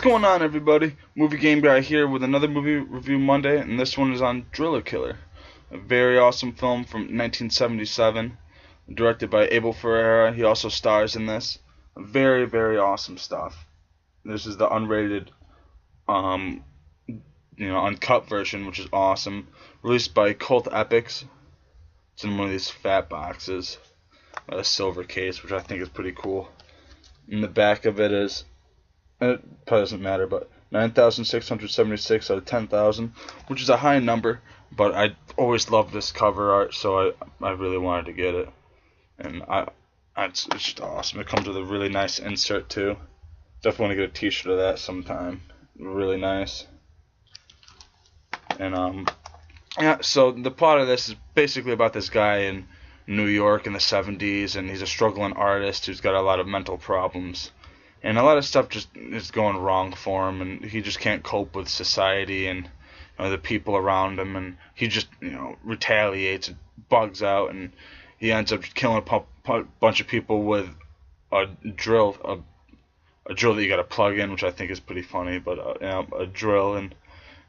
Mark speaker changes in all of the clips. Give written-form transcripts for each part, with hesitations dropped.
Speaker 1: going on, everybody? Movie Game Guy here with another movie review Monday, and this one is on Driller Killer, a very awesome film from 1977, directed by Abel Ferrara. He also stars in this. Very, very awesome stuff. This is the unrated, uncut version, which is awesome. Released by Cult Epics. It's in one of these fat boxes, a silver case, which I think is pretty cool. In the back of it is, it probably doesn't matter, but 9,676 out of 10,000, which is a high number, but I always loved this cover art, so I really wanted to get it. And it's just awesome. It comes with a really nice insert too. Definitely want to get a t-shirt of that sometime. Really nice. And so the plot of this is basically about this guy in New York in the 70s, and he's a struggling artist who's got a lot of mental problems. And a lot of stuff just is going wrong for him, and he just can't cope with society and the people around him, and he just retaliates and bugs out, and he ends up killing a bunch of people with a drill that you got to plug in, which I think is pretty funny, but a drill, and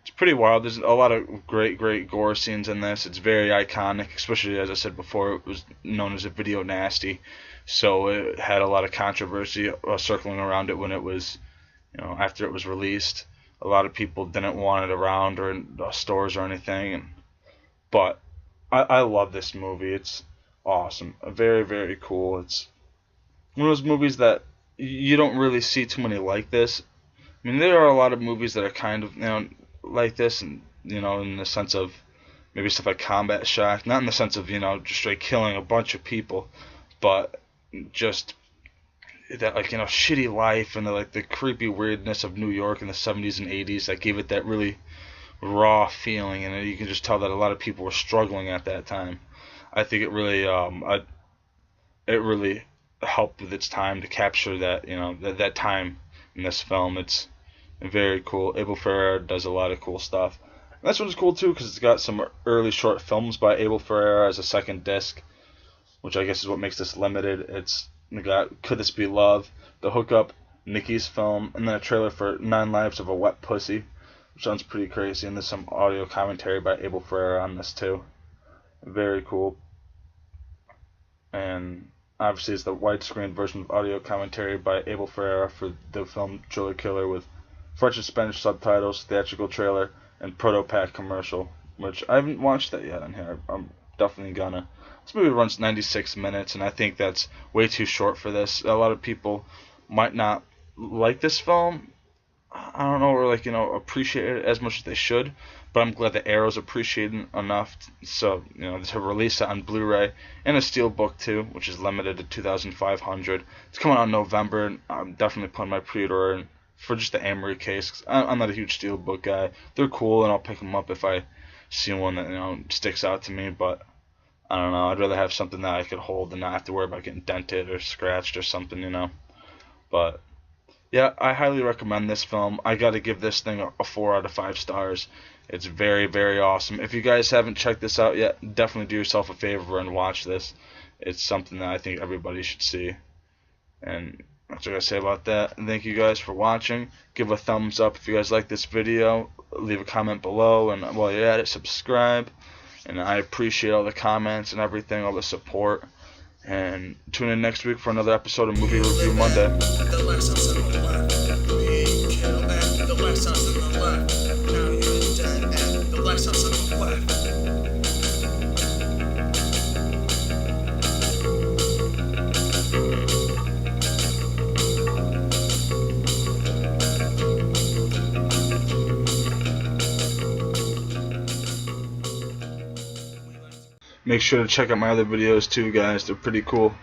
Speaker 1: it's pretty wild. There's a lot of great gore scenes in this. It's very iconic, especially, as I said before, it was known as a video nasty. So it had a lot of controversy circling around it when it was, after it was released. A lot of people didn't want it around or in stores or anything. But I love this movie. It's awesome. Very, very cool. It's one of those movies that you don't really see too many like this. I mean, there are a lot of movies that are kind of, like this, and, in the sense of maybe stuff like Combat Shock. Not in the sense of, just straight killing a bunch of people, but just that, shitty life and the creepy weirdness of New York in the 70s and 80s that gave it that really raw feeling, and you can just tell that a lot of people were struggling at that time. I think it really helped with its time to capture that, that time in this film. It's very cool. Abel Ferrara does a lot of cool stuff. And this one's cool too because it's got some early short films by Abel Ferrara as a second disc, which I guess is what makes this limited. It's got Could This Be Love, The Hookup, Nikki's Film, and then a trailer for 9 Lives of a Wet Pussy, which sounds pretty crazy, and there's some audio commentary by Abel Ferrara on this too. Very cool. And obviously it's the widescreen version of audio commentary by Abel Ferrara for the film Driller Killer with French and Spanish subtitles, theatrical trailer, and proto-pack commercial, which I haven't watched that yet on here. I'm definitely gonna. This movie runs 96 minutes, and I think that's way too short for this. A lot of people might not like this film. I don't know, or appreciate it as much as they should, but I'm glad that Arrow's appreciated enough, to release it on Blu-ray and a Steelbook too, which is limited to 2,500. It's coming out in November, and I'm definitely putting my pre-order in for just the Amory case, 'cause I'm not a huge Steelbook guy. They're cool, and I'll pick them up if I see one that sticks out to me, but I don't know. I'd rather have something that I could hold and not have to worry about getting dented or scratched or something, But yeah, I highly recommend this film. I got to give this thing a 4 out of 5 stars. It's very, very awesome. If you guys haven't checked this out yet, definitely do yourself a favor and watch this. It's something that I think everybody should see. And that's what I gotta say about that. And thank you guys for watching. Give a thumbs up if you guys like this video. Leave a comment below, and while you're at it, subscribe. And I appreciate all the comments and everything, all the support. And tune in next week for another episode of Movie Review Monday. Make sure to check out my other videos too, guys. They're pretty cool.